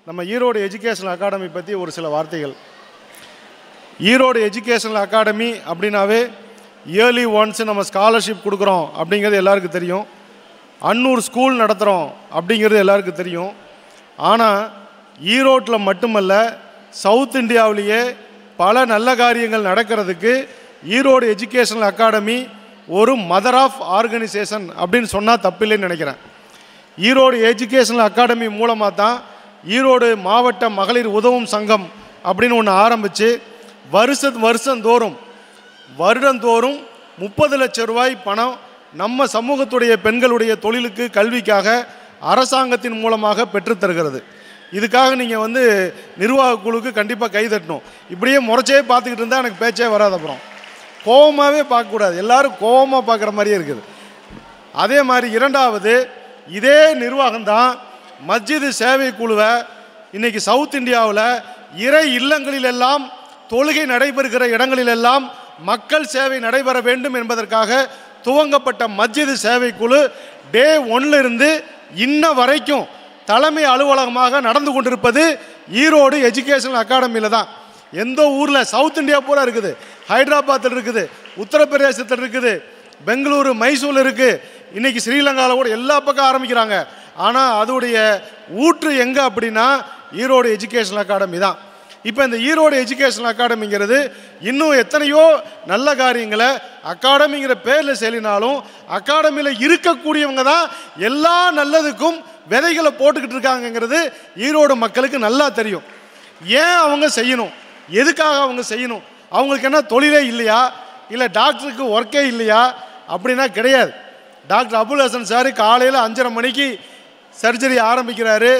நம்ம Erode educational academy பற்றி ஒரு சில வார்த்தைகள். ஈரோடு எஜுகேஷனல் அகாடமி அப்படின்னாவே இயர்லி ஒன்ஸ் நம்ம ஸ்காலர்ஷிப் கொடுக்குறோம் அப்படிங்கிறது எல்லாருக்கும் தெரியும். அன்னூர் ஸ்கூல் நடத்துகிறோம் அப்படிங்கிறது எல்லாருக்கும் தெரியும். ஆனால் ஈரோட்டில் மட்டுமல்ல, சவுத் இந்தியாவிலேயே பல நல்ல காரியங்கள் நடக்கிறதுக்கு ஈரோடு எஜுகேஷனல் அகாடமி ஒரு மதர் ஆஃப் ஆர்கனைசேஷன் அப்படின்னு சொன்னால் தப்பில்லைன்னு நினைக்கிறேன். ஈரோடு எஜுகேஷனல் அகாடமி மூலமாக தான் ஈரோடு மாவட்ட மகளிர் உதவும் சங்கம் அப்படின்னு ஒன்று ஆரம்பித்து வருடந்தோறும் 30 லட்சம் ரூபாய் பணம் நம்ம சமூகத்துடைய பெண்களுடைய தொழிலுக்கு கல்விக்காக அரசாங்கத்தின் மூலமாக பெற்றுத்தருகிறது. இதுக்காக நீங்கள் நிர்வாக குழுக்கு கண்டிப்பாக கை தட்டணும். இப்படியே முறைச்சே பார்த்துக்கிட்டு இருந்தால் எனக்கு பேச்சே வராது. அப்புறம் கோபமாகவே பார்க்கக்கூடாது, எல்லோரும் கோபமாக பார்க்குற மாதிரியே இருக்குது. அதே மாதிரி இரண்டாவது, இதே நிர்வாகம்தான் மஸ்ஜிது சேவை குழுவை இன்றைக்கி சவுத் இந்தியாவில் இறை இல்லங்களிலெல்லாம் தொழுகை நடைபெறுகிற இடங்களிலெல்லாம் மக்கள் சேவை நடைபெற வேண்டும் என்பதற்காக துவங்கப்பட்ட மஸ்ஜிது சேவை குழு டே 1 இருந்து இன்ன வரைக்கும் தலைமை அலுவலகமாக நடந்து கொண்டிருப்பது ஈரோடு எஜுகேஷனல் அகாடமியில் தான். எந்த ஊரில் சவுத் இந்தியா பூரா இருக்குது, ஹைதராபாத்தில் இருக்குது, உத்தரப்பிரதேசத்தில் இருக்குது, பெங்களூரு மைசூரில் இருக்குது, இன்றைக்கி ஸ்ரீலங்காவில் கூட எல்லா பக்கம் ஆரம்பிக்கிறாங்க. ஆனால் அதோடைய ஊற்று எங்கே அப்படின்னா ஈரோடு எஜுகேஷனல் அகாடமி தான். இப்போ இந்த ஈரோடு எஜுகேஷனல் அகாடமிங்கிறது இன்னும் எத்தனையோ நல்ல காரியங்களை அகாடமிங்கிற பேரில் செல்லினாலும் அகாடமியில் இருக்கக்கூடியவங்க தான் எல்லா நல்லதுக்கும் விதைகளை போட்டுக்கிட்டு இருக்காங்கங்கிறது ஈரோடு மக்களுக்கு நல்லா தெரியும். ஏன் அவங்க செய்யணும், எதுக்காக அவங்க செய்யணும், அவங்களுக்கு என்ன தொழிலே இல்லையா, இல்லை டாக்டருக்கு ஒர்க்கே இல்லையா அப்படின்னா கிடையாது. டாக்டர் அபுல் ஹசன் சார் காலையில் 5:30 மணிக்கு சர்ஜரி ஆரம்பிக்கிறாரு,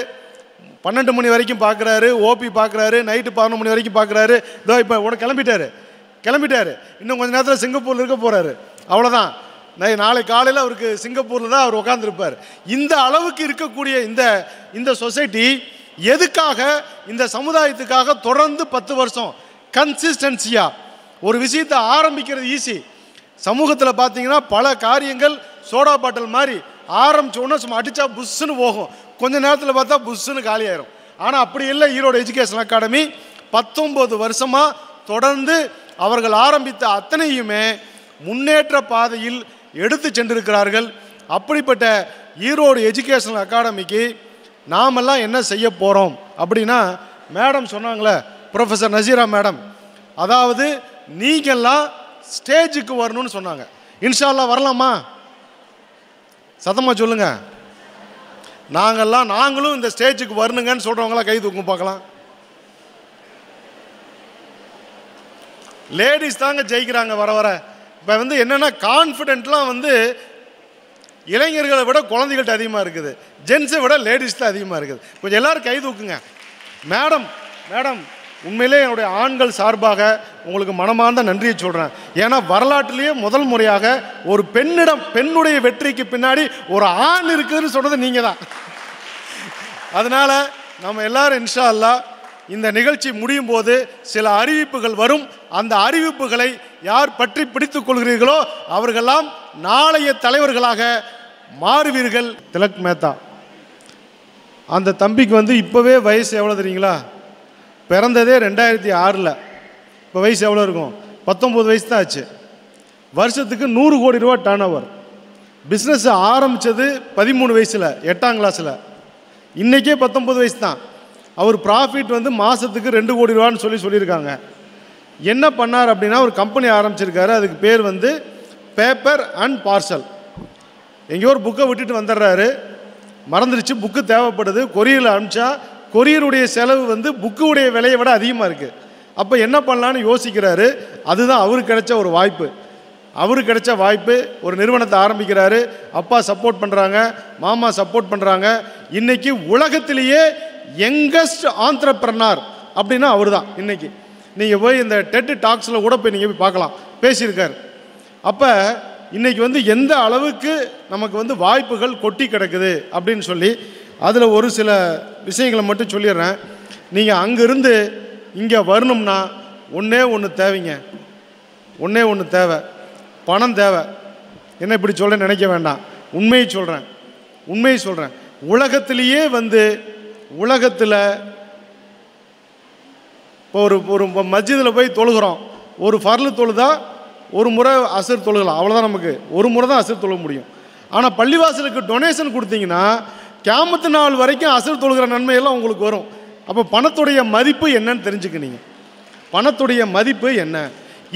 12 மணி வரைக்கும் பார்க்குறாரு, ஓபி பார்க்குறாரு, நைட்டு 11 மணி வரைக்கும் பார்க்குறாரு. இதோ இப்போ உடனே கிளம்பிட்டாரு, இன்னும் கொஞ்சம் நேரத்தில் சிங்கப்பூரில் இருக்க போகிறாரு. அவ்வளோதான், நாளை காலையில் அவருக்கு சிங்கப்பூரில் தான் அவர் உட்காந்துருப்பார். இந்த அளவுக்கு இருக்கக்கூடிய இந்த சொசைட்டி எதுக்காக, இந்த சமுதாயத்துக்காக தொடர்ந்து 10 வருஷம் கன்சிஸ்டன்சியாக ஒரு விஷயத்தை ஆரம்பிக்கிறது ஈஸி. சமூகத்தில் பார்த்தீங்கன்னா பல காரியங்கள் சோடா பாட்டில் மாதிரி ஆரம்பித்தோன்னா சும்மா அடித்தா புஷ்ஷுன்னு போகும், கொஞ்ச நேரத்தில் பார்த்தா புஷ்ஷுன்னு காலியாயிரும். ஆனால் அப்படி இல்லை. ஈரோடு எஜுகேஷனல் அகாடமி 19 வருஷமாக தொடர்ந்து அவர்கள் ஆரம்பித்த அத்தனையுமே முன்னேற்ற பாதையில் எடுத்து சென்றிருக்கிறார்கள். அப்படிப்பட்ட ஈரோடு எஜுகேஷனல் அகாடமிக்கு நாமெல்லாம் என்ன செய்ய போகிறோம் அப்படின்னா, மேடம் சொன்னாங்களே, ப்ரொஃபஸர் நசீரா மேடம், அதாவது நீங்கள்லாம் ஸ்டேஜுக்கு வரணும்னு சொன்னாங்க. இன்ஷா அல்லாஹ் வரலாமா? சத்தமாக சொல்லுங்கள். நாங்களும் இந்த ஸ்டேஜுக்கு வரணுங்கன்னு சொல்கிறவங்களாம் கை தூக்கும் பார்க்கலாம். லேடிஸ் தாங்க ஜெயிக்கிறாங்க வர வர. இப்போ என்னென்னா கான்ஃபிடென்ட்லாம் இளைஞர்களை விட குழந்தைகள்கிட்ட அதிகமாக இருக்குது, ஜென்ஸை விட லேடிஸ் தான் அதிகமாக இருக்குது. கொஞ்சம் எல்லோரும் கை தூக்குங்க. மேடம் உண்மையிலே என்னுடைய ஆண்கள் சார்பாக உங்களுக்கு மனமார்ந்த நன்றியை சொல்கிறேன். ஏன்னா வரலாற்றிலேயே முதல் முறையாக ஒரு பெண்ணுடைய வெற்றிக்கு பின்னாடி ஒரு ஆண் இருக்குதுன்னு சொன்னது நீங்கள் தான். அதனால் நம்ம எல்லாரும் இன்ஷா அல்லாஹ் இந்த நிகழ்ச்சி முடியும் போது சில அறிவிப்புகள் வரும். அந்த அறிவிப்புகளை யார் பற்றி பிடித்துக் கொள்கிறீர்களோ அவர்களெல்லாம் நாளைய தலைவர்களாக மாறுவீர்கள். திலக் மேத்தா அந்த தம்பிக்கு இப்போவே வயசு எவ்வளோ தெரியுங்களா? பிறந்ததே 2006. இப்போ வயசு எவ்வளோ இருக்கும்? 19 வயசு தான் ஆச்சு. வருஷத்துக்கு 100 கோடி ரூபா டர்ன் ஓவர். பிஸ்னஸ் ஆரம்பித்தது 13 வயசில், 8ஆம் கிளாஸில். இன்றைக்கே 19 வயசு தான். அவர் ப்ராஃபிட் மாதத்துக்கு 2 கோடி ரூபான்னு சொல்லியிருக்காங்க. என்ன பண்ணார் அப்படின்னா, ஒரு கம்பெனி ஆரம்பிச்சிருக்காரு. அதுக்கு பேர் பேப்பர் அண்ட் பார்சல். எங்கேயோ ஒரு புக்கை விட்டுட்டு வந்துடுறாரு, மறந்துடுச்சு, புக்கு தேவைப்படுது, கொரியரில் அனுப்பிச்சா கொரியருடைய செலவு புக்குடைய விலையை விட அதிகமாக இருக்குது. அப்போ என்ன பண்ணலான்னு யோசிக்கிறாரு. அதுதான் அவருக்கு கிடைச்ச ஒரு வாய்ப்பு. ஒரு நிறுவனத்தை ஆரம்பிக்கிறாரு. அப்பா சப்போர்ட் பண்ணுறாங்க, மாமா சப்போர்ட் பண்ணுறாங்க. இன்றைக்கி உலகத்திலேயே யங்கஸ்ட் ஆண்டர்பிரனர் அப்படின்னா அவர் தான். இன்றைக்கி நீங்கள் போய் இந்த டெட் டாக்ஸில் கூட போய் நீங்கள் போய் பார்க்கலாம், பேசியிருக்கார். அப்போ இன்றைக்கி எந்த அளவுக்கு நமக்கு வாய்ப்புகள் கொட்டி கிடக்குது அப்படின்னு சொல்லி அதில் ஒரு சில விஷயங்களை மட்டும் சொல்லிடுறேன். நீங்கள் அங்கேருந்து இங்கே வரணும்னா ஒன்றே ஒன்று தேவை, பணம் தேவை. என்ன இப்படி சொல்ல நினைக்க வேண்டாம், உண்மையை சொல்கிறேன். உலகத்திலேயே உலகத்தில் இப்போ ஒரு மஸ்ஜிதில் போய் தொழுகிறோம், ஒரு ஃபர்லு தொழுதா ஒரு முறை அசர் தொழுகலாம், அவ்வளோதான். நமக்கு ஒரு முறை தான் அசர் தொழுக முடியும். ஆனால் பள்ளிவாசலுக்கு டொனேஷன் கொடுத்தீங்கன்னா கியாமத்து நாள் வரைக்கும் அசர் தொழுகிற நன்மையெல்லாம் உங்களுக்கு வரும். அப்போ பணத்துடைய மதிப்பு என்னன்னு தெரிஞ்சுக்கினீங்க. பணத்துடைய மதிப்பு என்ன?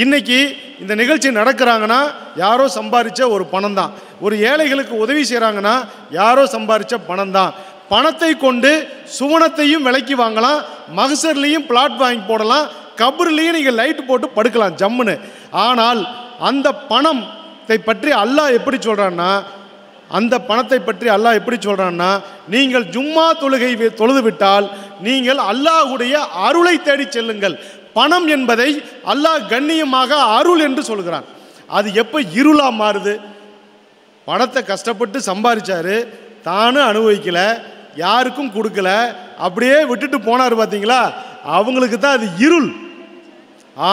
இன்றைக்கி இந்த நிகழ்ச்சி நடக்கிறாங்கன்னா யாரோ சம்பாதிச்ச ஒரு பணம் தான். ஒரு ஏழைகளுக்கு உதவி செய்கிறாங்கன்னா யாரோ சம்பாதிச்ச பணம் தான். பணத்தை கொண்டு சுவனத்தையும் விலைக்கு வாங்கலாம், மகசர்லேயும் பிளாட் வாங்கி போடலாம், கபர்லேயும் நீங்கள் லைட்டு போட்டு படுக்கலாம் ஜம்முன்னு. ஆனால் அந்த பணத்தை பற்றி அல்லாஹ் எப்படி சொல்கிறான்னா, அந்த பணத்தை பற்றி அல்லாஹ் எப்படி சொல்கிறான்னா, நீங்கள் ஜும்மா தொழுகை தொழுது விட்டால் நீங்கள் அல்லாஹுடைய அருளை தேடி செல்லுங்கள். பணம் என்பதை அல்லாஹ் கண்ணியமாக அருள் என்று சொல்கிறான். அது எப்போ இருளாக மாறுது? பணத்தை கஷ்டப்பட்டு சம்பாதிச்சாரு, தானும் அனுபவிக்கல, யாருக்கும் கொடுக்கல, அப்படியே விட்டுட்டு போனார் பார்த்தீங்களா, அவங்களுக்கு தான் அது இருள்.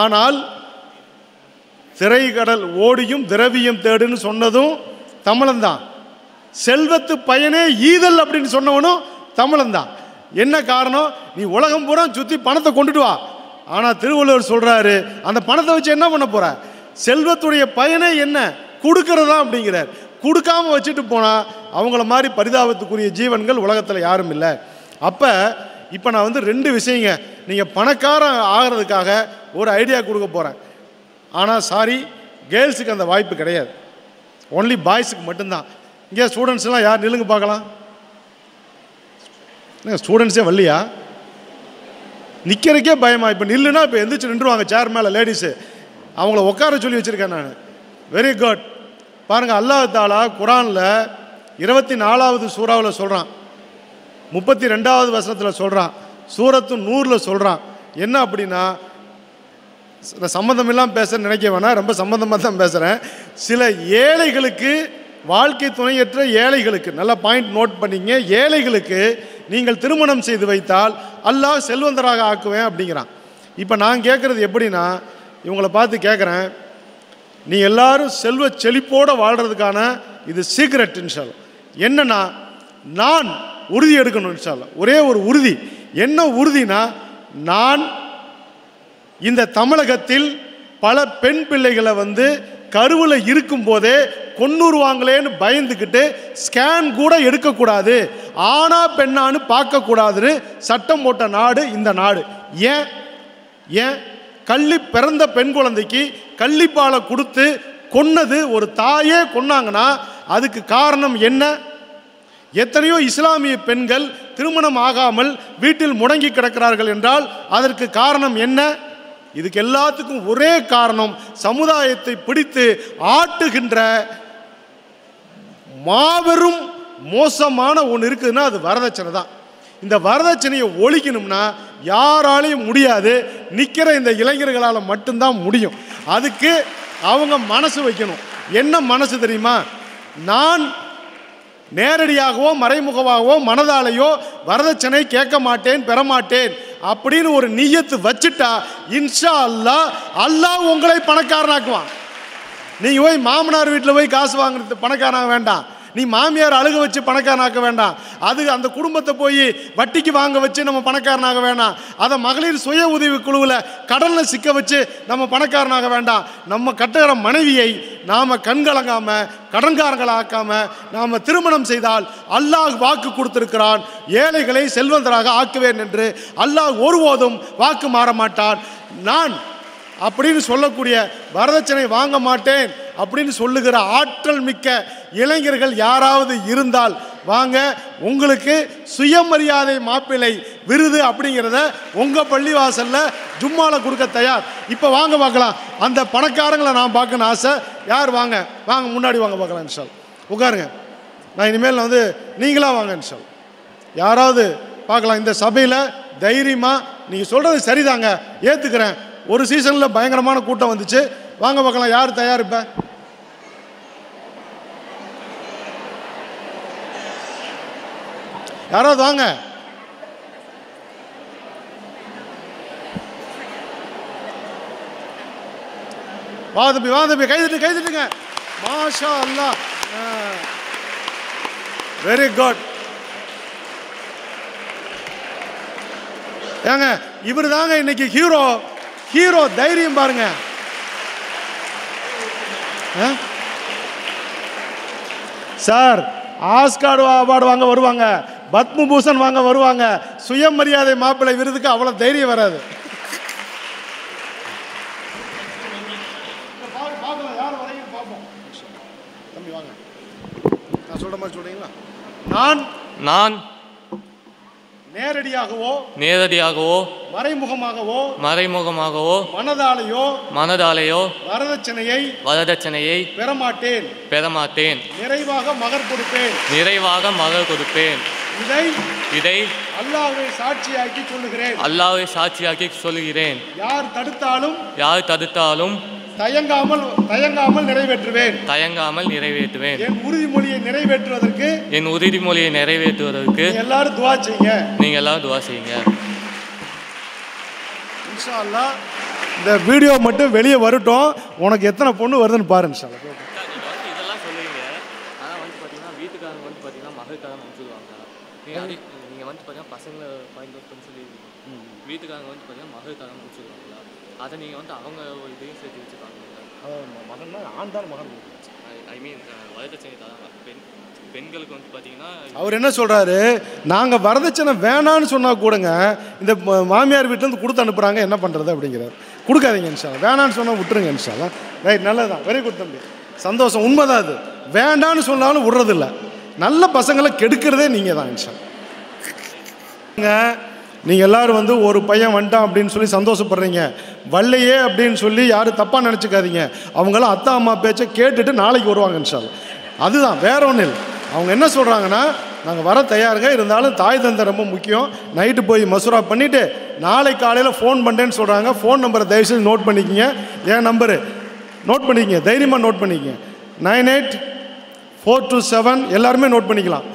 ஆனால் திரைக்கடல் ஓடியும் திரவியம் தேடுன்னு சொன்னதும் தமிழன்தான். செல்வத்து பயனே ஈதல் அப்படின்னு சொன்னவனும் தமிழன்தான். என்ன காரணம்? நீ உலகம் பூரா சுற்றி பணத்தை கொண்டுட்டு வா. ஆனால் திருவள்ளுவர் சொல்கிறாரு, அந்த பணத்தை வச்சு என்ன பண்ண போகிற? செல்வத்துடைய பயனே என்ன? கொடுக்கறதா அப்படிங்கிறார். கொடுக்காம வச்சுட்டு போனால் அவங்கள மாதிரி பரிதாபத்துக்குரிய ஜீவன்கள் உலகத்தில் யாரும் இல்லை. அப்போ இப்போ நான் வந்து 2 விஷயங்க, நீங்கள் பணக்காரன் ஆகிறதுக்காக ஒரு ஐடியா கொடுக்க போகிறேன். ஆனால் சாரி, கேர்ள்ஸுக்கு அந்த வாய்ப்பு கிடையாது, ஒன்லி பாய்ஸுக்கு மட்டும்தான். இங்கே ஸ்டூடெண்ட்ஸ்லாம் யார் நில்லுங்க பார்க்கலாம். ஸ்டூடெண்ட்ஸே வரலையா? நிற்கிறக்கே பயமா? இப்போ நில்லுனா இப்போ எந்திரிச்சு நின்றுவாங்க சேர் மேலே லேடிஸு, அவங்கள உட்கார சொல்லி வச்சுருக்கேன் நான். Very good. பாருங்கள், அல்லாஹ் தாலா குரானில் 24வது சூறாவில் சொல்கிறான், 32வது வசனத்தில் சொல்கிறான், சூரத்து நூறில் சொல்கிறான். என்ன அப்படின்னா, சம்மந்தம் இல்லாமல் பேச நினைக்க வேணாம், ரொம்ப சம்மந்தமாக தான் பேசுகிறேன். சில ஏழைகளுக்கு, வாழ்க்கை துணையற்ற ஏழைகளுக்கு, நல்ல பாயிண்ட் நோட் பண்ணிங்க, ஏழைகளுக்கு நீங்கள் திருமணம் செய்து வைத்தால் அல்லாஹ் செல்வந்தராக ஆக்குவேன் அப்படிங்கிறான். இப்போ நான் கேட்குறது எப்படின்னா, இவங்களை பார்த்து கேட்குறேன், நீ எல்லாரும் செல்வ செழிப்போடு வாழ்கிறதுக்கான இது சீக்ரெட் இன்ஷால்லா. என்னன்னா, நான் உறுதி எடுக்கணும் இன்ஷால்லா. ஒரே ஒரு உறுதி. என்ன உறுதினா, நான் இந்த தமிழகத்தில் பல பெண் பிள்ளைகளை வந்து கருவில் இருக்கும் போதே கொன்னுருவாங்களேன்னு பயந்துக்கிட்டு ஸ்கேன் கூட எடுக்கக்கூடாது, ஆனா பெண்ணான்னு பார்க்கக்கூடாதுன்னு சட்டம் போட்ட நாடு இந்த நாடு. ஏன் ஏன் கள்ளி பிறந்த பெண் குழந்தைக்கு கள்ளிப்பாலை கொடுத்து கொன்னது ஒரு தாயே கொன்னாங்கன்னா அதுக்கு காரணம் என்ன? எத்தனையோ இஸ்லாமிய பெண்கள் திருமணம் ஆகாமல் வீட்டில் முடங்கி கிடக்கிறார்கள் என்றால் அதற்கு காரணம் என்ன? இதுக்கு எல்லாத்துக்கும் ஒரே காரணம், சமுதாயத்தை பிடித்து ஆட்டுகின்ற மாபெரும் மோசமான ஒன்று இருக்குதுன்னா அது வரதட்சணை தான். இந்த வரதட்சணையை ஒழிக்கணும்னா யாராலையும் முடியாது, நிற்கிற இந்த இளைஞர்களால் மட்டும்தான் முடியும். அதுக்கு அவங்க மனசு வைக்கணும். என்ன மனசு தெரியுமா? நான் நேரடியாகவோ மறைமுகமாகவோ மனதாலேயோ வரதட்சணை கேட்க மாட்டேன், பெறமாட்டேன் அப்படின்னு ஒரு நியத்து வச்சுட்டா இன்ஷா அல்லாஹ் அல்லாஹ் உங்களை பணக்காரனாக்குவான். நீங்கள் போய் மாமனார் வீட்டில் போய் காசு வாங்குறது பணக்காரனாக வேண்டாம், நீ மாமியார் அழுக வச்சு பணக்காரனாக்க வேண்டாம், அது அந்த குடும்பத்தை போய் வட்டிக்கு வாங்க வச்சு நம்ம பணக்காரனாக வேண்டாம், அதை மகளிர் சுய உதவி குழுவில் கடனில் சிக்க வச்சு நம்ம பணக்காரனாக வேண்டாம். நம்ம கட்டுகிற மனைவியை நாம் கண்கலங்காமல் கடன்காரங்களாக்காமல் நாம் திருமணம் செய்தால் அல்லாஹ் வாக்கு கொடுத்திருக்கிறான், ஏழைகளை செல்வந்தராக ஆக்குவேன் என்று. அல்லாஹ் ஒருபோதும் வாக்கு மாற மாட்டான். நான் அப்படின்னு சொல்லக்கூடிய வரதட்சணை வாங்க மாட்டேன் அப்படின்னு சொல்லுகிற ஆற்றல் மிக்க இளைஞர்கள் யாராவது இருந்தால் வாங்க, உங்களுக்கு சுயமரியாதை மாப்பிள்ளை விருது அப்படிங்கிறத உங்கள் பள்ளிவாசலில் ஜும்மாவில் கொடுக்க தயார். இப்போ வாங்க பார்க்கலாம், அந்த பணக்காரங்களை நான் பார்க்கணும் ஆசை. யார் வாங்க வாங்க முன்னாடி வாங்க பார்க்கலாம். இன்ஷால் உட்காருங்க. நான் இனிமேல் வந்து நீங்களாக வாங்க இன்ஷால். யாராவது பார்க்கலாம் இந்த சபையில் தைரியமாக, நீங்கள் சொல்கிறது சரிதாங்க ஏற்றுக்கிறேன், ஒரு சீசனில் பயங்கரமான கூட்டம் வந்துச்சு, வாங்க பார்க்கலாம் யார் தயார்? இப்போ யாராவது வாங்க. வா தம்பி, வா தம்பி, கைதுட்டுங்க. மாஷா அல்லாஹ், வெரி குட். ஏங்க இவர் தாங்க இன்னைக்கு ஹீரோ. ஹீரோ தைரியம் பாருங்க. சார் ஆஸ்கார் அவார்டு வாங்க வருவாங்க, பத்மபூஷன் வாங்க வருவாங்க, சுயமரியாதை மாப்பிள்ளை விருதுக்கு அவ்வளோ தைரியம் வராது. தம்பி வாங்க, நான் சொல்ற மாதிரி சொல்றீங்களா? நான் நேரடியாகவோ மறைமுகமாகவோ மனதாலேயோ வரதட்சணையை பெறமாட்டேன். நிறைவாக மகர் கொடுப்பேன். இதை அல்லாஹ்வை சாட்சியாக்கி சொல்லுகிறேன். யார் தடுத்தாலும் தயங்காமல் நிறைவேற்றுவேன். என் உறுதிமொழியை நிறைவேற்றுவதற்கு எல்லாரும் துஆ செய்யுங்க. இன்ஷா அல்லாஹ் இந்த வீடியோ மட்டும் வெளியே வரட்டும். உனக்கு எத்தனை பொண்ணு வருதுன்னு பாரு. இன்ஷா அல்லாஹ் இதெல்லாம் சொல்லுவீங்க. ஆனா பாத்தீங்கன்னா வீட்டுக்காரங்க பாத்தீங்கன்னா மகளுக்காக சொல்லுவாங்க. நீங்க பாத்தீங்கன்னா பசங்களை பயன்படுத்தணும்னு சொல்லி வீட்டுக்காரங்க பாத்தீங்கன்னா மகளுக்காக சொல்லுவாங்க. அதை நீங்க அவங்க இதையும் சேர்த்து வச்சுப்பாங்க. மகன்னா ஆண் தான் மகன். ஐ மீன் வரதட்சணை தராங்க பெண்களுக்கு பார்த்தீங்கன்னா அவர் என்ன சொல்கிறாரு, நாங்கள் வரதட்சணை வேணான்னு சொன்னால் கூடங்க இந்த மாமியார் வீட்டிலேருந்து கொடுத்து அனுப்புகிறாங்க, என்ன பண்ணுறது அப்படிங்கிறார். கொடுக்காதீங்க இன்ஷா அல்லாஹ். வேணான்னு சொன்னால் விட்டுருங்க இன்ஷா அல்லாஹ். ரைட், நல்லதுதான், வெரி குட் தம்பி, சந்தோஷம். உண்மைதான், அது வேண்டான்னு சொன்னாலும் விடுறதில்ல. நல்ல பசங்களை கெடுக்கிறதே நீங்கள் தான் இன்ஷா அல்லாஹ். நீங்கள் எல்லோரும் ஒரு பையன் வந்துட்டான் அப்படின்னு சொல்லி சந்தோஷப்படுறீங்க. வல்லையே அப்படின்னு சொல்லி யாரும் தப்பாக நினச்சிக்காதீங்க. அவங்களாம் அத்தா அம்மா பேச்சை கேட்டுட்டு நாளைக்கு வருவாங்க இன்ஷா அல்லாஹ். அதுதான், வேற ஒன்றும் இல்லை. அவங்க என்ன சொல்கிறாங்கன்னா, நாங்கள் வர தயாருங்க, இருந்தாலும் தாய் தந்தை ரொம்ப முக்கியம், நைட்டு போய் மசூரா பண்ணிவிட்டு நாளை காலையில் ஃபோன் பண்ணுறேன்னு சொல்கிறாங்க. ஃபோன் நம்பரை தயவுசெய்து நோட் பண்ணிக்கிங்க. என் நம்பரு நோட் பண்ணிக்கிங்க, தைரியமாக நோட் பண்ணிக்கிங்க. 98-427 எல்லாருமே நோட் பண்ணிக்கலாம்.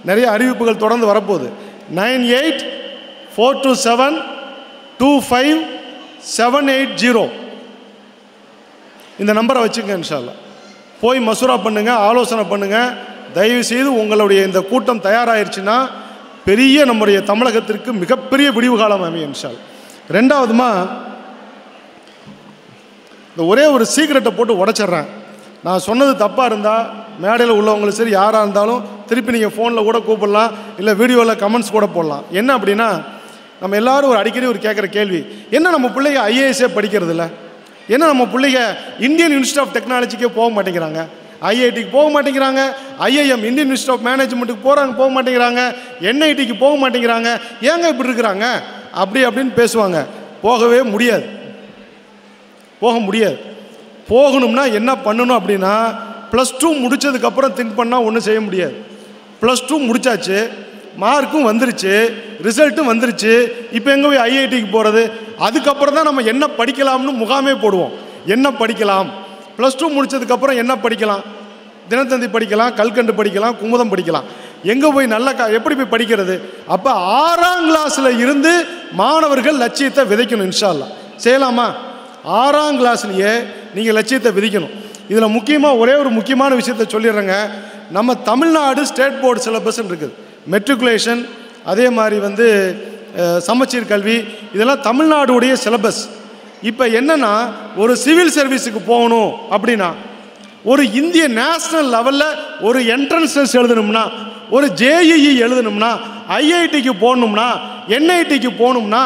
நிறைய அறிவிப்புகள் தொடர்ந்து வரப்போகுது. 98-427-25-780 இந்த நம்பரை வச்சுங்க. இன்ஷா அல்லாஹ் போய் மசூரா பண்ணுங்கள், ஆலோசனை பண்ணுங்கள். தயவுசெய்து உங்களுடைய இந்த கூட்டம் தயாராகிருச்சுன்னா பெரிய நம்முடைய தமிழகத்திற்கு மிகப்பெரிய விடிவு காலம் அமையும் இன்ஷா அல்லாஹ். ரெண்டாவதுமா, இந்த ஒரே ஒரு சீக்கிரட்டை போட்டு உடச்சிட்றேன். நான் சொன்னது தப்பாக இருந்தால் மேடையில் உள்ளவங்களும் சரி யாராக இருந்தாலும் திருப்பி நீங்கள் ஃபோனில் கூட கூப்பிடலாம், இல்லை வீடியோவில் கமெண்ட்ஸ் கூட போடலாம். என்ன அப்படின்னா, நம்ம எல்லோரும் அடிக்கடி கேட்குற கேள்வி, என்ன நம்ம பிள்ளைங்க ஐஏஎஸ்ஸே படிக்கிறது இல்லை, ஏன்னா நம்ம பிள்ளைங்க இந்தியன் இன்ஸ்டியூட் ஆஃப் டெக்னாலஜிக்கே போக மாட்டேங்கிறாங்க, ஐஐடிக்கு போக மாட்டேங்கிறாங்க, ஐஐஎம் இந்தியன் இன்ஸ்டியூட் ஆஃப் மேனேஜ்மெண்ட்டுக்கு போக மாட்டேங்கிறாங்க, என்ஐடிக்கு போக மாட்டேங்கிறாங்க, ஏங்க இப்படி இருக்கிறாங்க அப்படின்னு பேசுவாங்க. போகவே முடியாது, போகணும்னா என்ன பண்ணணும் அப்படின்னா, +2 முடித்ததுக்கப்புறம் திங்க் பண்ணால் ஒன்றும் செய்ய முடியாது. +2 முடித்தாச்சு, மார்க்கும் வந்துருச்சு, ரிசல்ட்டும் வந்துருச்சு, இப்போ எங்கே போய் ஐஐடிக்கு போகிறது? அதுக்கப்புறம் தான் நம்ம என்ன படிக்கலாம்னு முகாமே போடுவோம். என்ன படிக்கலாம், +2 முடித்ததுக்கப்புறம் என்ன படிக்கலாம்? தினத்தந்தி படிக்கலாம், கல்கண்டு படிக்கலாம், குமுதம் படிக்கலாம். எங்கே போய் நல்ல எப்படி போய் படிக்கிறது? அப்போ 6ஆம் கிளாஸில் இருந்து மாணவர்கள் லட்சியத்தை விதைக்கணும். இன்ஷா அல்லாஹ் செய்யலாமா? 6ஆம் கிளாஸ்லேயே நீங்கள் லட்சியத்தை விதிக்கணும். இதில் முக்கியமாக ஒரே ஒரு முக்கியமான விஷயத்தை சொல்லிடுறேங்க. நம்ம தமிழ்நாடு ஸ்டேட் போர்டு சிலபஸ்ன்னு இருக்குது, மெட்ரிகுலேஷன், அதே மாதிரி சமச்சீர் கல்வி, இதெல்லாம் தமிழ்நாடுடைய சிலபஸ். இப்போ என்னென்னா, ஒரு சிவில் சர்வீஸுக்கு போகணும் அப்படின்னா, ஒரு இந்திய நேஷ்னல் லெவலில் ஒரு என்ட்ரன்ஸ் எழுதணும்னா, ஒரு ஜேஇஇ எழுதணும்னா, ஐஐடிக்கு போகணும்னா, என்ஐடிக்கு போகணும்னா,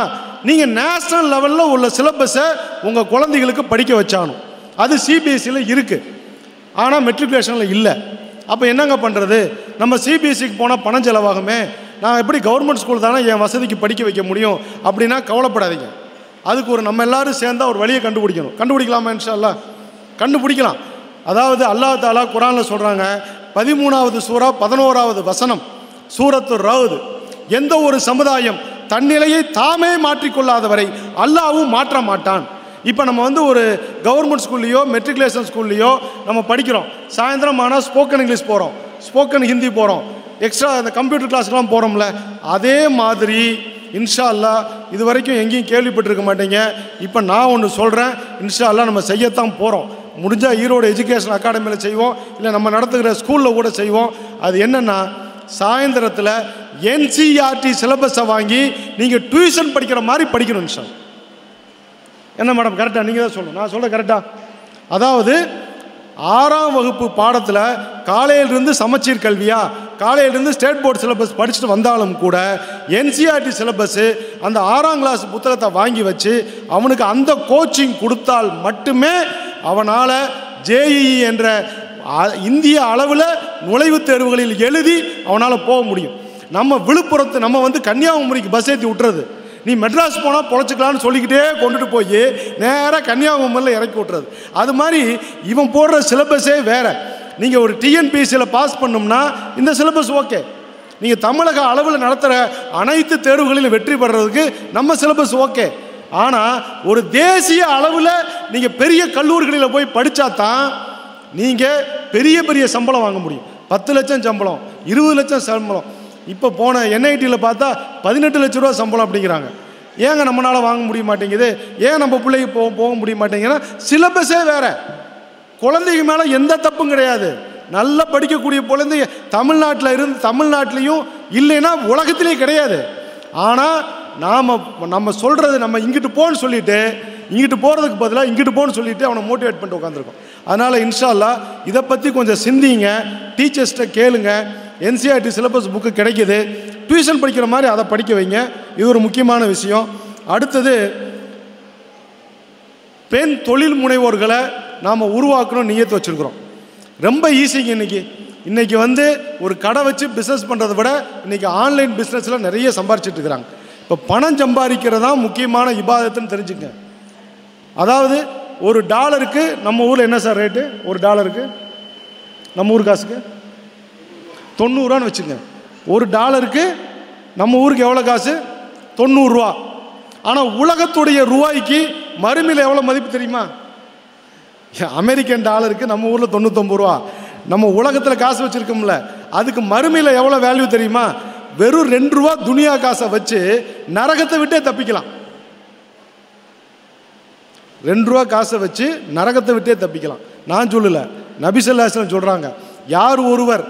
நீங்கள் நேஷ்னல் லெவலில் உள்ள சிலபஸை உங்கள் குழந்தைகளுக்கு படிக்க வச்சாகணும். அது சிபிஎஸ்சியில் இருக்குது, ஆனால் மெட்ரிகுலேஷனில் இல்லை. அப்போ என்னங்க பண்ணுறது? நம்ம சிபிஎஸ்சிக்கு போனால் பணம் செலவாகுமே, நான் எப்படி கவர்மெண்ட் ஸ்கூல் தானே என் வசதிக்கு படிக்க வைக்க முடியும் அப்படின்னா கவலைப்படாதீங்க. அதுக்கு நம்ம எல்லோரும் சேர்ந்தால் ஒரு வழியை கண்டுபிடிக்கலாமா? இன்ஷா அல்லாஹ் கண்டுபிடிக்கலாம். அதாவது அல்லாஹ் தாலா குர்ஆனில் சொல்கிறாங்க, 13வது சூரா 11வது வசனம், சூரத்து ரஅத், எந்த ஒரு சமுதாயம் தன்னிலையை தாமே மாற்றிக்கொள்ளாதவரை அல்லாஹ்வும் மாற்ற மாட்டான். இப்போ நம்ம ஒரு கவர்மெண்ட் ஸ்கூல்லையோ மெட்ரிகுலேஷன் ஸ்கூல்லையோ நம்ம படிக்கிறோம், சாயந்தரம் ஆனால் ஸ்போக்கன் இங்கிலீஷ் போகிறோம், ஸ்போக்கன் ஹிந்தி போகிறோம், எக்ஸ்ட்ரா அந்த கம்ப்யூட்டர் கிளாஸ்லாம் போகிறோம்ல, அதே மாதிரி இன்ஷா அல்லாஹ் இது வரைக்கும் எங்கேயும் கேள்விப்பட்டிருக்க மாட்டீங்க. இப்போ நான் ஒன்று சொல்கிறேன், இன்ஷா அல்லாஹ் நம்ம செய்யத்தான் போகிறோம். முடிஞ்சால் ஈரோடு எஜுகேஷன் அகாடமியில் செய்வோம், இல்லை நம்ம நடத்துகிற ஸ்கூலில் கூட செய்வோம். அது என்னென்னா, சாயந்தரத்தில் NCERT சிலபஸை வாங்கி நீங்கள் டியூஷன் படிக்கிற மாதிரி படிக்கணும் சார். என்ன மேடம் கரெக்டாக? நீங்கள் தான் சொல்லணும், நான் சொல்ல கரெக்டாக? அதாவது 6ஆம் வகுப்பு பாடத்தில் காலையிலிருந்து சமச்சீர் கல்வியா, காலையிலிருந்து ஸ்டேட் போர்டு சிலபஸ் படிச்சுட்டு வந்தாலும் கூட NCERT சிலபஸ்ஸு அந்த 6ஆம் கிளாஸ் புத்தகத்தை வாங்கி வச்சு அவனுக்கு அந்த கோச்சிங் கொடுத்தால் மட்டுமே அவனால் JEE என்ற இந்திய அளவில் நுழைவுத் தேர்வுகளில் எழுதி அவனால் போக முடியும். நம்ம விழுப்புரத்து நம்ம வந்து கன்னியாகுமரிக்கு பஸ் ஏற்றி விட்டுறது, நீ மெட்ராஸ் போனால் பொழைச்சிக்கலான்னு சொல்லிக்கிட்டே கொண்டுட்டு போய் நேராக கன்னியாகுமரியில் இறக்கி விட்டுறது. அது மாதிரி இவன் போடுற சிலபஸே வேறு. நீங்கள் ஒரு TNPSCயில் பாஸ் பண்ணோம்னா இந்த சிலபஸ் ஓகே. நீங்கள் தமிழக அளவில் நடத்துகிற அனைத்து தேர்வுகளிலும் வெற்றி பெறுறதுக்கு நம்ம சிலபஸ் ஓகே. ஆனால் ஒரு தேசிய அளவில் நீங்கள் பெரிய கல்லூரிகளில் போய் படித்தா தான் நீங்கள் பெரிய பெரிய சம்பளம் வாங்க முடியும். 10 லட்சம் சம்பளம், 20 லட்சம் சம்பளம். இப்போ போன NITயில் பார்த்தா 18 லட்ச ரூபா சம்பளம் அப்படிங்கிறாங்க. ஏங்க நம்மளால் வாங்க முடிய மாட்டேங்குது? ஏன் நம்ம பிள்ளைக்கு போக முடிய மாட்டேங்குதுன்னா சிலபஸே வேறு. குழந்தைங்க மேலே எந்த தப்பும் கிடையாது. நல்லா படிக்கக்கூடிய குழந்தைங்க தமிழ்நாட்டிலையும் இல்லைன்னா உலகத்திலே கிடையாது. ஆனால் நம்ம சொல்கிறது நம்ம இங்கிட்டு போன்னு சொல்லிட்டு இங்கிட்டு போகிறதுக்கு பதிலாக இங்கிட்டு போன்னு சொல்லிட்டு அவனை மோட்டிவேட் பண்ணிட்டு உட்காந்துருக்கோம். அதனால் இன்ஷா அல்லாஹ் இதை பற்றி கொஞ்சம் சிந்திங்க, டீச்சர்ஸ்ட்டை கேளுங்க. NCERT சிலபஸ் புக்கு கிடைக்கிது, டியூஷன் படிக்கிற மாதிரி அதை படிக்க வைங்க. இது ஒரு முக்கியமான விஷயம். அடுத்தது பெண் தொழில் முனைவோர்களை நாம் உருவாக்கணும் நியத்து வச்சுருக்கிறோம். ரொம்ப ஈஸிங்க. இன்றைக்கி வந்து ஒரு கடை வச்சு பிஸ்னஸ் பண்ணுறதை விட இன்றைக்கி ஆன்லைன் பிஸ்னஸில் நிறைய சம்பாரிச்சிட்டு இருக்கிறாங்க. இப்போ பணம் சம்பாதிக்கிறது தான் முக்கியமான இபாதத்துன்னு தெரிஞ்சுங்க. அதாவது ஒரு டாலருக்கு நம்ம ஊரில் என்ன சார் ரேட்டு? ஒரு டாலருக்கு நம்ம ஊர் காசுக்கு 90 ரூபான்னு வச்சுங்க. ஒரு டாலருக்கு நம்ம ஊருக்கு எவ்வளோ காசு? 90 ரூபா. ஆனால் உலகத்துடைய ரூபாய்க்கு மறுமையில் எவ்வளோ மதிப்பு தெரியுமா? அமெரிக்கன் டாலருக்கு நம்ம ஊரில் 99 ரூபா. நம்ம உலகத்தில் காசு வச்சுருக்கோம்ல, அதுக்கு மறுமையில் எவ்வளோ வேல்யூ தெரியுமா? வெறும் 2 ரூபா துனியா காசை வச்சு நரகத்தை விட்டே தப்பிக்கலாம். 2 ரூபா காசை வச்சு நரகத்தை விட்டே தப்பிக்கலாம். நான் சொல்லலை, நபி ஸல்லல்லாஹு அலைஹி வஸல்லம் சொல்கிறாங்க, யார் ஒருவர்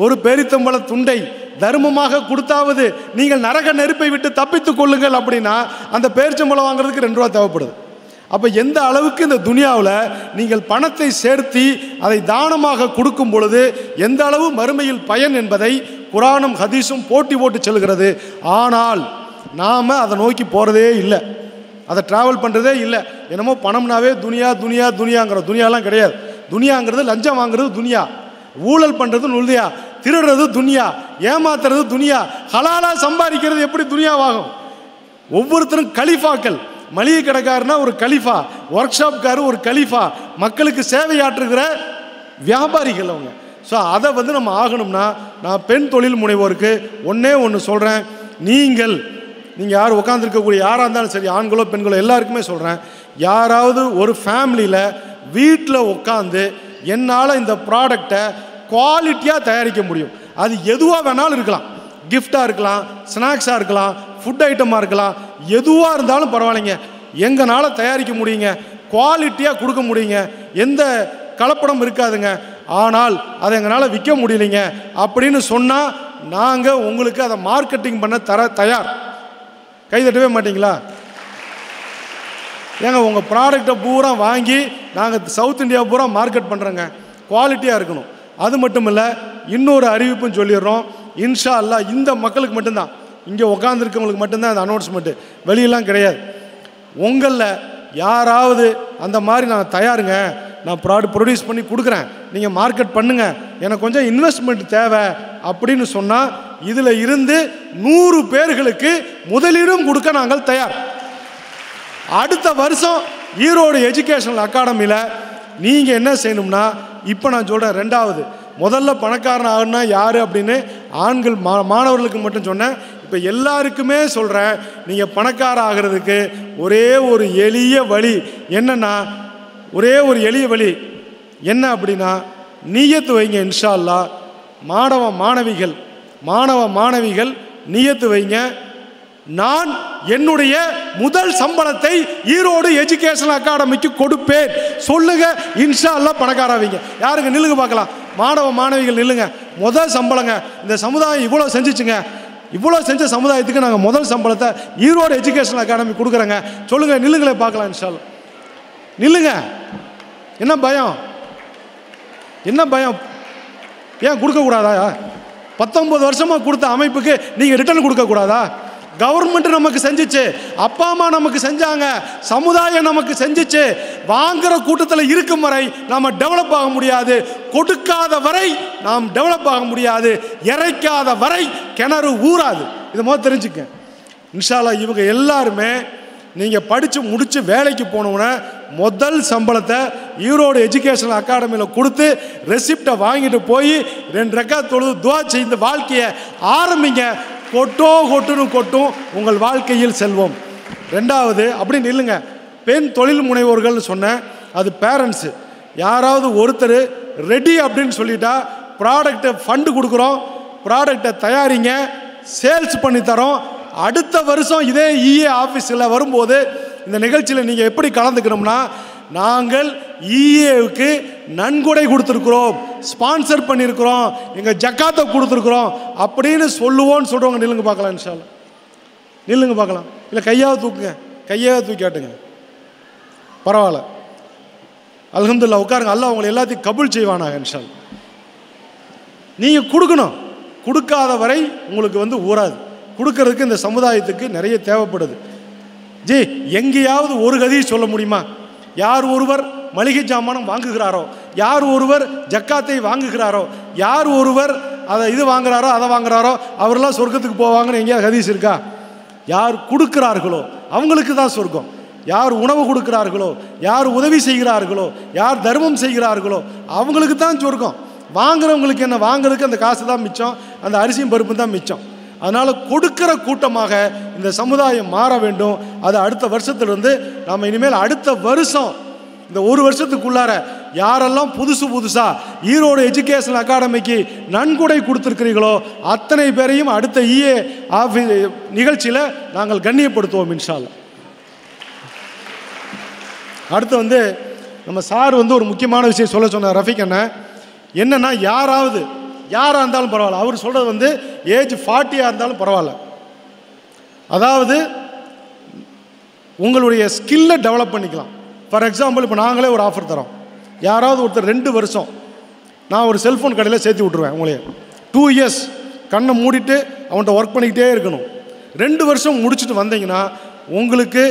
ஒரு பேரித்தம்பழ துண்டை தர்மமாக கொடுத்தாவது நீங்கள் நரக நெருப்பை விட்டு தப்பித்துக் கொள்ளுங்கள் அப்படின்னா அந்த பேரிச்சம்பழம் வாங்குறதுக்கு 2 ரூபா தேவைப்படுது. அப்போ எந்த அளவுக்கு இந்த துனியாவில் நீங்கள் பணத்தை சேர்த்தி அதை தானமாக கொடுக்கும் பொழுது எந்த அளவு மறுமையில் பயன் என்பதை குரானும் ஹதீஸும் போட்டி போட்டு செல்கிறது. ஆனால் நாம் அதை நோக்கி போகிறதே இல்லை, அதை ட்ராவல் பண்ணுறதே இல்லை. என்னமோ பணம்னாவே துனியாங்கிற துனியாலாம் கிடையாது. துனியாங்கிறது லஞ்சம் வாங்குறது துனியா, ஊழல் பண்ணுறது துனியா, திருடுறது துனியா, ஏமாத்துறது துனியா, ஹலாலாக சம்பாதிக்கிறது எப்படி துனியாவாகும்? ஒவ்வொருத்தரும் கலிஃபாக்கள். மளிகை கடைக்காரனா ஒரு கலிஃபா, ஒர்க் ஷாப்காரு ஒரு கலிஃபா, மக்களுக்கு சேவையாற்றுகிற வியாபாரிகள் அவங்க. ஸோ அதை வந்து நம்ம ஆகணும்னா நான் பெண் தொழில் முனைவோருக்கு ஒன்று சொல்கிறேன். நீங்கள் யார் உட்காந்துருக்கக்கூடிய யாராக இருந்தாலும் சரி, ஆண்களோ பெண்களோ எல்லாருக்குமே சொல்கிறேன், யாராவது ஒரு ஃபேமிலியில் வீட்டில் உட்காந்து என்னால் இந்த ப்ராடக்டை குவாலிட்டியாக தயாரிக்க முடியும், அது எதுவாக வேணாலும் இருக்கலாம், கிஃப்டாக இருக்கலாம், ஸ்நாக்ஸாக இருக்கலாம், ஃபுட் ஐட்டமாக இருக்கலாம், எதுவாக இருந்தாலும் பரவாயில்லைங்க, எங்களால் தயாரிக்க முடியுங்க, குவாலிட்டியாக கொடுக்க முடியுங்க, எந்த கலப்படம் இருக்காதுங்க, ஆனால் அதை எங்களால் விற்க முடியலைங்க அப்படின்னு சொன்னால் நாங்கள் உங்களுக்கு அதை மார்க்கெட்டிங் பண்ண தயார். கைதட்டவே மாட்டிங்களா? ஏங்க உங்கள் ப்ராடக்டை பூரா வாங்கி நாங்கள் சவுத் இந்தியா பூரா மார்க்கெட் பண்ணுறோங்க, குவாலிட்டியாக இருக்கணும். அது மட்டும் இல்லை, இன்னொரு அறிவிப்பும் சொல்லிடுறோம். இன்ஷா அல்லாஹ் இந்த மக்களுக்கு மட்டும்தான், இங்கே உட்காந்துருக்கவங்களுக்கு மட்டும்தான் அந்த அனௌன்ஸ்மெண்ட்டு, வெளியெல்லாம் கிடையாது. உங்களில் யாராவது அந்த மாதிரி நான் தயாருங்க, நான் ப்ரொடியூஸ் பண்ணி கொடுக்குறேன், நீங்கள் மார்க்கெட் பண்ணுங்கள், எனக்கு கொஞ்சம் இன்வெஸ்ட்மெண்ட் தேவை அப்படின்னு சொன்னால் இதில் இருந்து 100 பேர்களுக்கு முதலீடும் கொடுக்க நாங்கள் தயார். அடுத்த வருஷம் ஈரோடு எஜுகேஷனல் அகாடமியில் நீங்கள் என்ன செய்யணும்னா, இப்போ நான் சொல்கிறேன், 2வது முதல்ல பணக்காரன் ஆகுனா யார் அப்படின்னு ஆண்கள் மாணவர்களுக்கு மட்டும் சொன்னேன். இப்போ எல்லாருக்குமே சொல்கிறேன், நீங்கள் பணக்கார ஆகிறதுக்கு ஒரே ஒரு எளிய வழி என்னென்னா, ஒரே ஒரு எளிய வழி என்ன அப்படின்னா, நியத்து வைங்க. இன்ஷா அல்லாஹ் மாணவ மாணவிகள் நியத்து வைங்க, நான் என்னுடைய முதல் சம்பளத்தை ஈரோடு எஜுகேஷனல் அகாடமிக்கு கொடுப்பேன் சொல்லுங்க. இன்ஷா அல்லாஹ் பணக்காராவீங்க. யாருங்க நில்லுங்க பார்க்கலாம். மாணவ மாணவிகள் நில்லுங்க. முதல் சம்பளங்க. இந்த சமுதாயம் இவ்வளோ செஞ்சிச்சுங்க. இவ்வளோ செஞ்ச சமுதாயத்துக்கு நாங்கள் முதல் சம்பளத்தை ஈரோடு எஜுகேஷனல் அகாடமி கொடுக்குறோங்க. சொல்லுங்கள், நில்லுங்களே பார்க்கலாம். இன்ஷா அல்லாஹ் நில்லுங்க. என்ன பயம்? என்ன பயம்? ஏன் கொடுக்கக்கூடாதா? 19 வருஷமாக கொடுத்த அமைப்புக்கு நீங்கள் ரிட்டர்ன் கொடுக்கக்கூடாதா? கவர்மெண்ட் நமக்கு செஞ்சிச்சு, அப்பா அம்மா நமக்கு செஞ்சாங்க, சமுதாயம் நமக்கு செஞ்சிச்சு. வாங்குற கூட்டத்தில் இருக்கும் வரை நாம் டெவலப் ஆக முடியாது. கொடுக்காத வரை நாம் டெவலப் ஆக முடியாது. இறைக்காத வரை கிணறு ஊறாது. இதை முதல் தெரிஞ்சுக்க. இன்ஷா அல்லாஹ் இவங்க எல்லாருமே நீங்கள் படித்து முடித்து வேலைக்கு போனவுடனே முதல் சம்பளத்தை ஈரோடு எஜுகேஷனல் அகாடமியில் கொடுத்து ரெசிப்டை வாங்கிட்டு போய் 2 ரக்காத் தொழுது துவா செய்து வாழ்க்கையை ஆரம்பிங்க. கொட்டுன்னு கொட்டும் உங்கள் வாழ்க்கையில் செல்வம். 2வது அப்படி நில்லுங்க. பெண் தொழில் முனைவோர்கள் சொன்ன அது பேரண்ட்ஸு. யாராவது ஒருத்தர் ரெடி அப்படின்னு சொல்லிட்டா ப்ராடக்டை ஃபண்டு கொடுக்குறோம், ப்ராடக்டை தயாரிங்க, சேல்ஸ் பண்ணி தரோம். அடுத்த வருஷம் இதே இஏ ஆஃபீஸில் வரும்போது இந்த நிகழ்ச்சியில் நீங்கள் எப்படி கலந்துக்கணும்னா, நாங்கள் இஏவுக்கு நன்கொடை கொடுத்துருக்குறோம், ஸ்பான்சர் பண்ணியிருக்கிறோம், எங்கள் ஜக்காத்தை கொடுத்துருக்குறோம் அப்படின்னு சொல்லுவோன்னு சொல்கிறவங்க நில்லுங்க பார்க்கலாம். இன்ஷா அல்லாஹ் நில்லுங்க பார்க்கலாம். இல்லை கையாவது தூக்குங்க, கையாவது தூக்கி காட்டுங்க. பரவாயில்ல, அல்ஹம்துலில்லாஹ். உட்காருங்க. அல்லாஹ் உங்களை எல்லாத்தையும் கபூல் செய்வானாங்க. இன்ஷா அல்லாஹ் நீங்கள் கொடுக்கணும். கொடுக்காத வரை உங்களுக்கு ஊறாது. கொடுக்கறதுக்கு இந்த சமுதாயத்துக்கு நிறைய தேவைப்படுது. ஜி எங்கேயாவது ஒரு கதையை சொல்ல முடியுமா? யார் ஒருவர் மளிகை ஜாமானம் வாங்குகிறாரோ, யார் ஒருவர் ஜக்காத்தை வாங்குகிறாரோ, யார் ஒருவர் அதை இது வாங்குறாரோ அதை வாங்குறாரோ அவரெல்லாம் சொர்க்கத்துக்கு போவாங்கன்னு எங்கேயாவது ஹதீஸ் இருக்கா? யார் கொடுக்கிறார்களோ அவங்களுக்கு தான் சொர்க்கம். யார் உணவு கொடுக்கிறார்களோ, யார் உதவி செய்கிறார்களோ, யார் தர்மம் செய்கிறார்களோ அவங்களுக்கு தான் சொர்க்கம். வாங்குறவங்களுக்கு என்ன? வாங்குறதுக்கு அந்த காசு தான் மிச்சம், அந்த அரிசியும் பருப்பும் தான் மிச்சம். அதனால் கொடுக்கிற கூட்டமாக இந்த சமுதாயம் மாற வேண்டும். அது அடுத்த வருஷத்துலேருந்து நாம் இனிமேல் அடுத்த வருஷம் இந்த ஒரு வருஷத்துக்குள்ளார யாரெல்லாம் புதுசாக ஈரோடு எஜுகேஷனல் அகாடமிக்கு நன்கொடை கொடுத்துருக்கிறீர்களோ அத்தனை பேரையும் அடுத்த இஏ நிகழ்ச்சியில் நாங்கள் கண்ணியப்படுத்துவோம் இன்ஷா அல்லாஹ். அடுத்து நம்ம சார் ஒரு முக்கியமான விஷயம் சொல்ல சொன்னார் ரஃபீக் அண்ணன். என்னென்னா, யாராக இருந்தாலும் பரவாயில்ல, அவர் சொல்கிறது ஏஜ் 40 இருந்தாலும் பரவாயில்ல. அதாவது உங்களுடைய ஸ்கில்லை டெவலப் பண்ணிக்கலாம். ஃபார் எக்ஸாம்பிள், இப்போ நாங்களே ஒரு ஆஃபர் தரோம். யாராவது ஒருத்தர் 2 வருஷம் நான் ஒரு செல்ஃபோன் கடையில் சேர்த்து விட்ருவேன். உங்களையே 2 இயர்ஸ் கண்ணை மூடிட்டு அவன்கிட்ட ஒர்க் பண்ணிக்கிட்டே இருக்கணும். 2 வருஷம் முடிச்சுட்டு வந்தீங்கன்னா உங்களுக்கு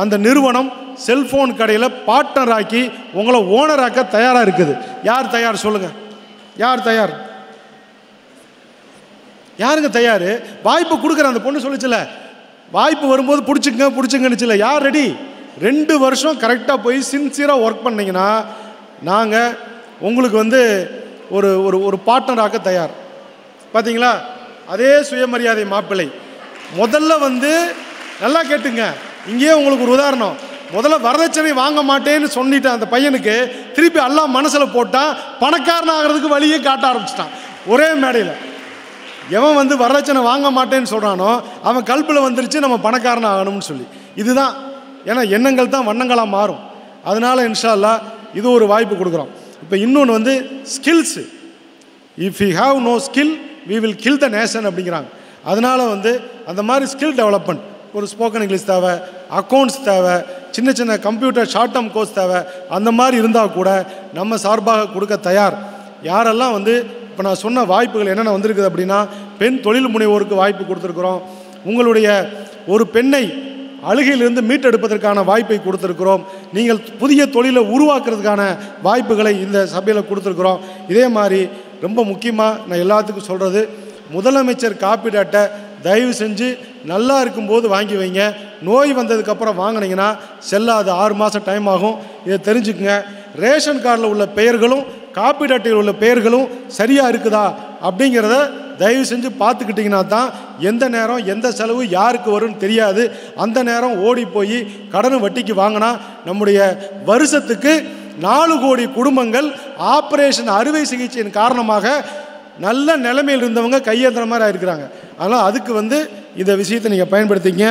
அந்த நிறுவனம் செல்ஃபோன் கடையில் பார்ட்னர் ஆக்கி உங்களை ஓனராக்க தயாராக இருக்குது. யார் தயார் சொல்லுங்கள்? யார் தயார்? யாருங்க தயார்? வாய்ப்பு கொடுக்குற அந்த பொண்ணு சொல்லிச்சுல, வாய்ப்பு வரும்போது பிடிச்சிங்கன்னுச்சுல, யார் ரெடி? 2 வருஷம் கரெக்டாக போய் சின்சியராக ஒர்க் பண்ணிங்கன்னா நாங்கள் உங்களுக்கு ஒரு ஒரு பார்ட்னர் ஆக்க தயார். பார்த்தீங்களா? அதே சுயமரியாதை மாப்பிள்ளை முதல்ல நல்லா கேட்டுங்க. இங்கேயே உங்களுக்கு ஒரு உதாரணம். முதல்ல வரதட்சணை வாங்க மாட்டேன்னு சொல்லிட்டு அந்த பையனுக்கு திருப்பி அல்லாஹ் மனசில் போட்டால் பணக்காரன் ஆகிறதுக்கு வழியே காட்ட ஆரம்பிச்சிட்டான் ஒரே மேடையில். எவன் வரதட்சணை வாங்க மாட்டேன்னு சொல்கிறானோ அவன் கல்பில் வந்துருச்சு நம்ம பணக்காரன் ஆகணும்னு சொல்லி. இதுதான், ஏன்னா எண்ணங்கள் தான் வண்ணங்களாக மாறும். அதனால் இன்ஷா அல்லாஹ் இது ஒரு வாய்ப்பு கொடுக்குறோம். இப்போ இன்னொன்று skills. If you have no skill we will kill the nation அப்படிங்கிறாங்க. அதனால் அந்த மாதிரி ஸ்கில் டெவலப்மெண்ட், ஒரு ஸ்போக்கன் இங்கிலீஷ் தேவை, அக்கௌண்ட்ஸ் தேவை, சின்ன கம்ப்யூட்டர் ஷார்ட் டேர்ம் கோர்ஸ் தேவை. அந்த மாதிரி இருந்தால் கூட நம்ம சார்பாக கொடுக்க தயார். யாரெல்லாம் இப்போ நான் சொன்ன வாய்ப்புகள் என்னென்ன வந்திருக்குது அப்படின்னா, பெண் தொழில் முனைவோருக்கு வாய்ப்பு கொடுத்துருக்குறோம். உங்களுடைய ஒரு பெண்ணை அழுகையிலிருந்து மீட்டெடுப்பதற்கான வாய்ப்பை கொடுத்துருக்குறோம். நீங்கள் புதிய தொழிலை உருவாக்குறதுக்கான வாய்ப்புகளை இந்த சபையில் கொடுத்துருக்குறோம். இதே மாதிரி ரொம்ப முக்கியமாக நான் எல்லாத்துக்கும் சொல்கிறது, முதலமைச்சர் காப்பீடு அட்டை தயவு செஞ்சு நல்லா இருக்கும்போது வாங்கி வைங்க. நோய் வந்ததுக்கப்புறம் வாங்கினீங்கன்னா செல்லாது, 6 மாதம் டைம் ஆகும். இதை தெரிஞ்சுக்குங்க. ரேஷன் கார்டில் உள்ள பெயர்களும் காப்பீடு அட்டையில் உள்ள பெயர்களும் சரியாக இருக்குதா அப்படிங்கிறத தயவு செஞ்சு பார்த்துக்கிட்டிங்கன்னா தான் எந்த நேரம் எந்த செலவு யாருக்கு வரும்னு தெரியாது. அந்த நேரம் ஓடி போய் கடன் வட்டிக்கு வாங்கினா நம்முடைய வருஷத்துக்கு 4 கோடி குடும்பங்கள் ஆப்ரேஷன் அறுவை சிகிச்சையின் காரணமாக நல்ல நிலைமையில் இருந்தவங்க கையேந்திர மாதிரி ஆயிருக்கிறாங்க. அதனால் அதுக்கு இந்த விஷயத்தை நீங்கள் பயன்படுத்திங்க.